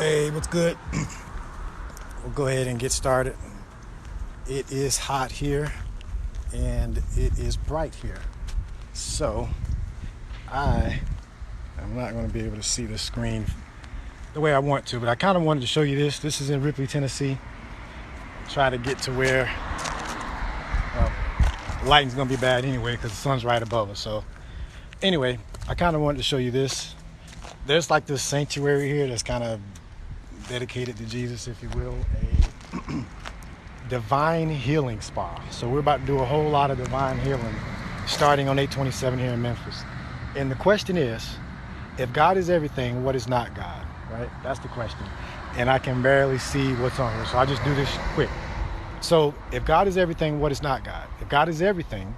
Hey, what's good? We'll go ahead and get started. It is hot here and it is bright here. So I am not going to be able to see the screen the way I want to, but I kind of wanted to show you this. This is in Ripley, Tennessee. Try to get to where the lighting's going to be bad anyway because the sun's right above us. So anyway, I kind of wanted to show you this. There's like this sanctuary here that's kind of dedicated to Jesus, if you will, a divine healing spa. So we're about to do a whole lot of divine healing starting on 8/27 here in Memphis. And the question is, if God is everything, what is not God? Right? That's the question. And I can barely see what's on here, so I'll just do this quick. So if God is everything, what is not God? If God is everything,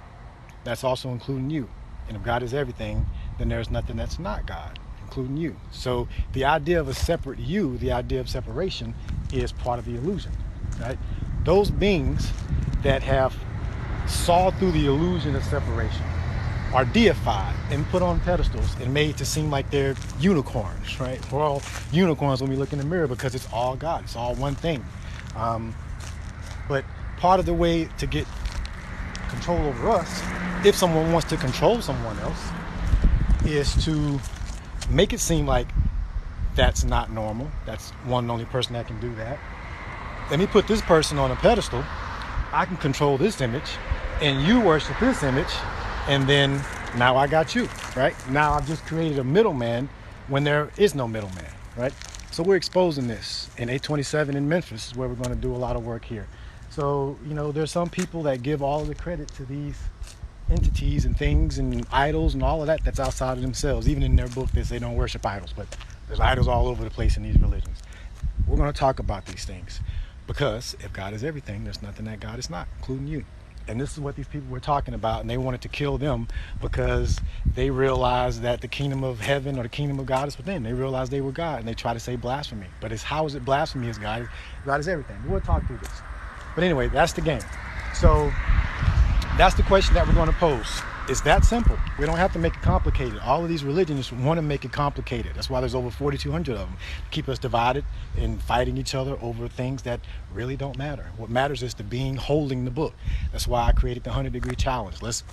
that's also including you. And if God is everything, then there's nothing that's not God, including you. So the idea of a separate you, the idea of separation, is part of the illusion, right? Those beings that have saw through the illusion of separation are deified and put on pedestals and made to seem like they're unicorns, right? We're all unicorns when we look in the mirror because it's all God. It's all one thing. But part of the way to get control over us, if someone wants to control someone else, is to make it seem like that's not normal. That's one and only person that can do that. Let me put this person on a pedestal. I can control this image, and you worship this image, and then now I got you, right? Now I've just created a middleman when there is no middleman, right? So we're exposing this in 8/27 in Memphis, is where we're going to do a lot of work here. So, there's some people that give all of the credit to these entities and things and idols and all of that that's outside of themselves. Even in their book, they say don't worship idols, but there's idols all over the place in these religions. We're going to talk about these things because if God is everything, there's nothing that God is not, including you. And this is what these people were talking about, and they wanted to kill them because they realized that the kingdom of heaven or the kingdom of God is within. They realized they were God, and they try to say blasphemy. But how is it blasphemy as God? God is everything. We'll talk through this. But anyway, that's the game. So that's the question that we're going to pose. It's that simple. We don't have to make it complicated. All of these religions want to make it complicated. That's why there's over 4,200 of them. Keep us divided and fighting each other over things that really don't matter. What matters is the being holding the book. That's why I created the 100-degree challenge. Let's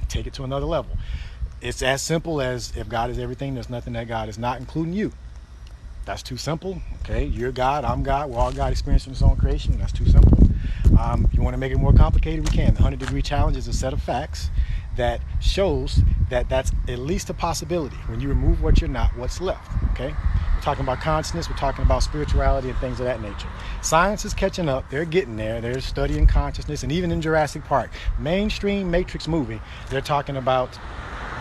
take it to another level. It's as simple as if God is everything, there's nothing that God is not, including you. That's too simple. Okay, you're God, I'm God. We're all God experiencing His own creation. That's too simple. If you want to make it more complicated, we can. The 100-degree challenge is a set of facts that shows that that's at least a possibility. When you remove what you're not, what's left, okay? We're talking about consciousness, we're talking about spirituality and things of that nature. Science is catching up, they're getting there, they're studying consciousness, and even in Jurassic Park, mainstream Matrix movie, they're talking about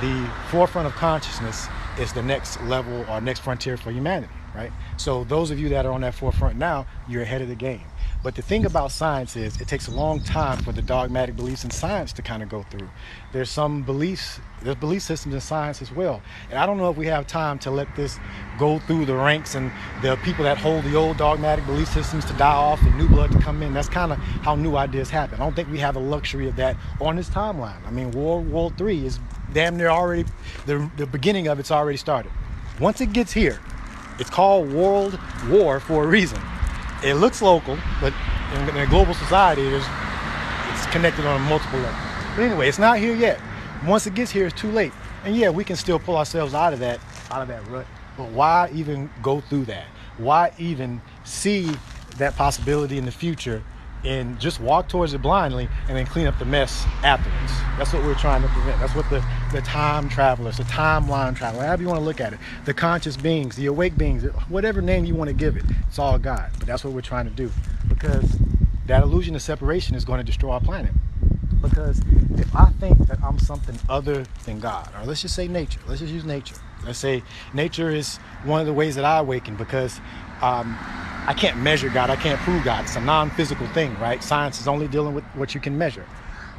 the forefront of consciousness is the next level or next frontier for humanity, right? So those of you that are on that forefront now, you're ahead of the game. But the thing about science is it takes a long time for the dogmatic beliefs in science to kind of go through. There's belief systems in science as well. And I don't know if we have time to let this go through the ranks and the people that hold the old dogmatic belief systems to die off and new blood to come in. That's kind of how new ideas happen. I don't think we have the luxury of that on this timeline. I mean, World War III is damn near already, the beginning of it's already started. Once it gets here, it's called World War for a reason. It looks local, but in a global society, it's connected on multiple levels. But anyway, it's not here yet. Once it gets here, it's too late. And yeah, we can still pull ourselves out of that rut. But why even go through that? Why even see that possibility in the future and just walk towards it blindly and then clean up the mess afterwards? That's what we're trying to prevent. That's what the time travelers, the timeline traveler, however you want to look at it, the conscious beings, the awake beings, whatever name you want to give it, it's all God. But that's what we're trying to do, because that illusion of separation is going to destroy our planet. Because if I think that I'm something other than God, or let's just say nature, let's just use nature. Let's say nature is one of the ways that I awaken, because I can't measure God, I can't prove God. It's a non-physical thing, right? Science is only dealing with what you can measure.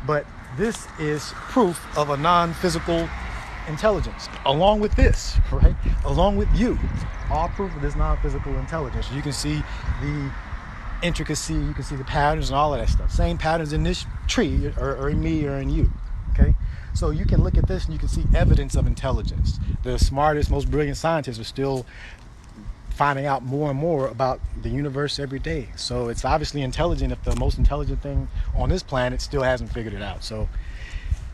But this is proof of a non-physical intelligence, along with this, right? Along with you, all proof of this non-physical intelligence. You can see the intricacy, you can see the patterns and all of that stuff. Same patterns in this tree, or in me, or in you, okay? So you can look at this and you can see evidence of intelligence. The smartest, most brilliant scientists are still finding out more and more about the universe every day. So it's obviously intelligent if the most intelligent thing on this planet still hasn't figured it out. So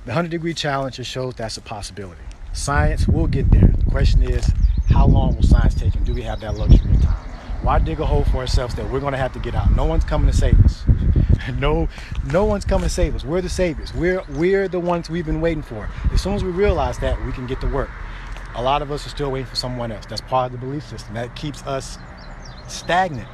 the 100-degree challenge just shows that's a possibility. Science will get there. The question is, how long will science take, and do we have that luxury of time? Why dig a hole for ourselves that we're going to have to get out? No one's coming to save us. No one's coming to save us. We're the saviors. We're the ones we've been waiting for. As soon as we realize that, we can get to work. A lot of us are still waiting for someone else. That's part of the belief system. That keeps us stagnant,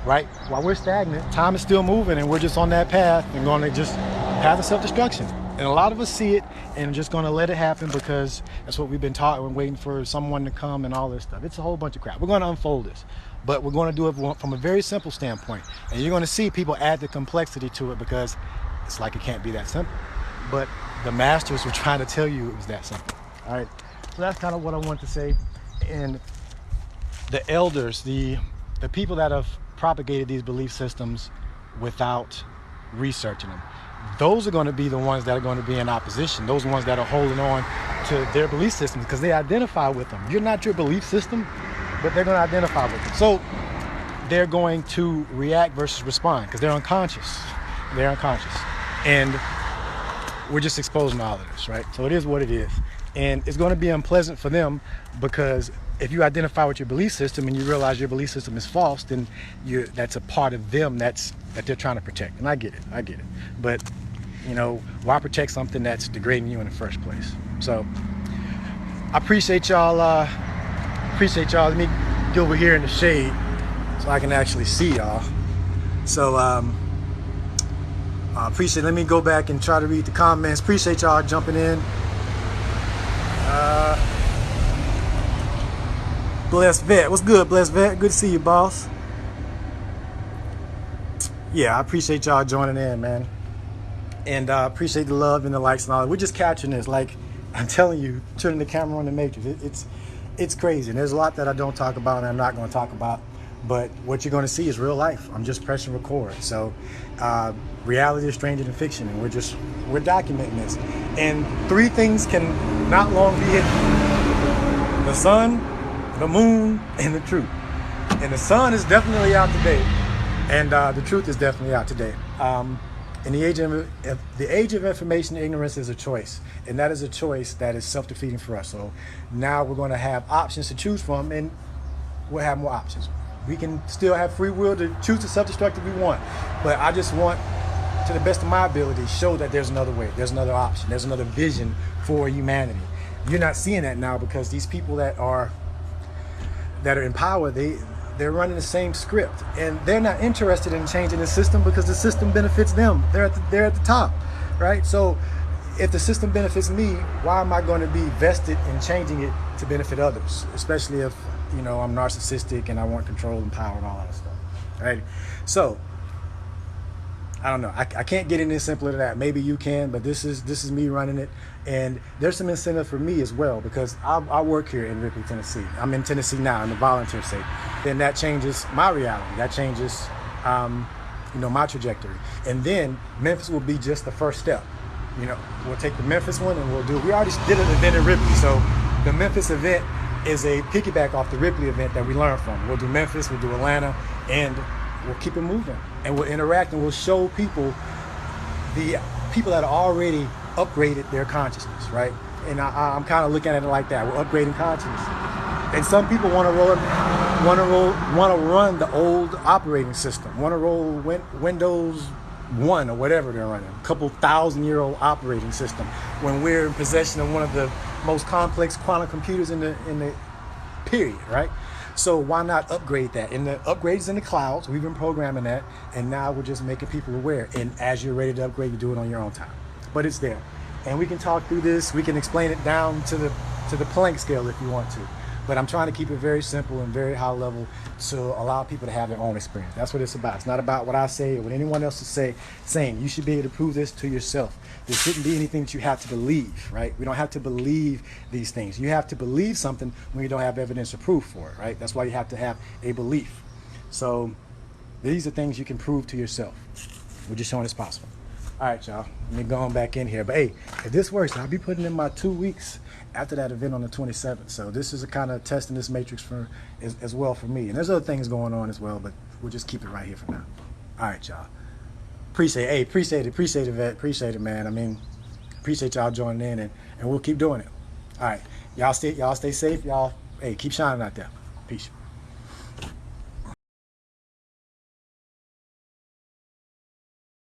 right? While we're stagnant, time is still moving, and we're just on that path and going to just path of self-destruction. And a lot of us see it and just going to let it happen because that's what we've been taught. We're waiting for someone to come and all this stuff. It's a whole bunch of crap. We're going to unfold this, but we're going to do it from a very simple standpoint. And you're going to see people add the complexity to it because it's like it can't be that simple. But the masters were trying to tell you it was that simple. All right. So that's kind of what I want to say. And the elders, the people that have propagated these belief systems without researching them, those are going to be the ones that are going to be in opposition. Those are the ones that are holding on to their belief systems because they identify with them. You're not your belief system, but they're going to identify with them. So they're going to react versus respond because they're unconscious. They're unconscious. And we're just exposing all of this, right? So it is what it is. And it's going to be unpleasant for them because if you identify with your belief system and you realize your belief system is false, then that's a part of them that they're trying to protect. And I get it. But, why protect something that's degrading you in the first place? So I appreciate y'all. Let me get over here in the shade so I can actually see y'all. So I appreciate it. Let me go back and try to read the comments. Appreciate y'all jumping in. Blessed Vet. What's good, Blessed Vet? Good to see you, boss. Yeah, I appreciate y'all joining in, man. And appreciate the love and the likes and all that. We're just catching this. Like, I'm telling you, turning the camera on the Matrix. It's crazy. And there's a lot that I don't talk about and I'm not going to talk about. But what you're going to see is real life. I'm just pressing record. So reality is stranger than fiction. And we're documenting this. And three things can not long be hidden: the sun, the moon, and the truth. And the sun is definitely out today, and the truth is definitely out today. In the age of information, ignorance is a choice, and that is a choice that is self-defeating for us. So now we're going to have options to choose from, and we'll have more options. We can still have free will to choose to self-destruct if we want, but I just want, to the best of my ability, show that there's another way, there's another option, there's another vision for humanity. You're not seeing that now because these people that are in power, they're running the same script, and they're not interested in changing the system because the system benefits them. They're at the top, right? So if the system benefits me, why am I going to be vested in changing it to benefit others? Especially if I'm narcissistic and I want control and power and all that stuff, right? So I don't know. I can't get any simpler than that. Maybe you can, but this is me running it. And there's some incentive for me as well because I work here in Ripley, Tennessee. I'm in Tennessee now in the volunteer state. Then that changes my reality. That changes, my trajectory. And then Memphis will be just the first step. We'll take the Memphis one and we already did an event in Ripley. So the Memphis event is a piggyback off the Ripley event that we learned from. We'll do Memphis, we'll do Atlanta, and we'll keep it moving. And we'll interact and we'll show people, the people that are already upgraded their consciousness, right? And I'm kind of looking at it like that. We're upgrading consciousness. And some people want to run the old operating system, want to roll Windows 1 or whatever they're running, a couple 1,000-year-old operating system, when we're in possession of one of the most complex quantum computers in the period, right? So why not upgrade that? And the upgrades in the clouds, we've been programming that, and now we're just making people aware. And as you're ready to upgrade, you do it on your own time. But it's there. And we can talk through this. We can explain it down to the Planck scale if you want to. But I'm trying to keep it very simple and very high level to allow people to have their own experience. That's what it's about. It's not about what I say or what anyone else is saying. You should be able to prove this to yourself. There shouldn't be anything that you have to believe, right? We don't have to believe these things. You have to believe something when you don't have evidence or proof for it, right? That's why you have to have a belief. So these are things you can prove to yourself. We're just showing it's possible. All right, y'all. Let me go on back in here. But hey, if this works, I'll be putting in my 2 weeks after that event on the 27th. So this is a kind of testing this matrix for as well for me. And there's other things going on as well, but we'll just keep it right here for now. All right, y'all. Appreciate it, Vet. Appreciate it, man. I mean, appreciate y'all joining in, and we'll keep doing it. All right, y'all stay safe. Y'all, hey, keep shining out there. Peace.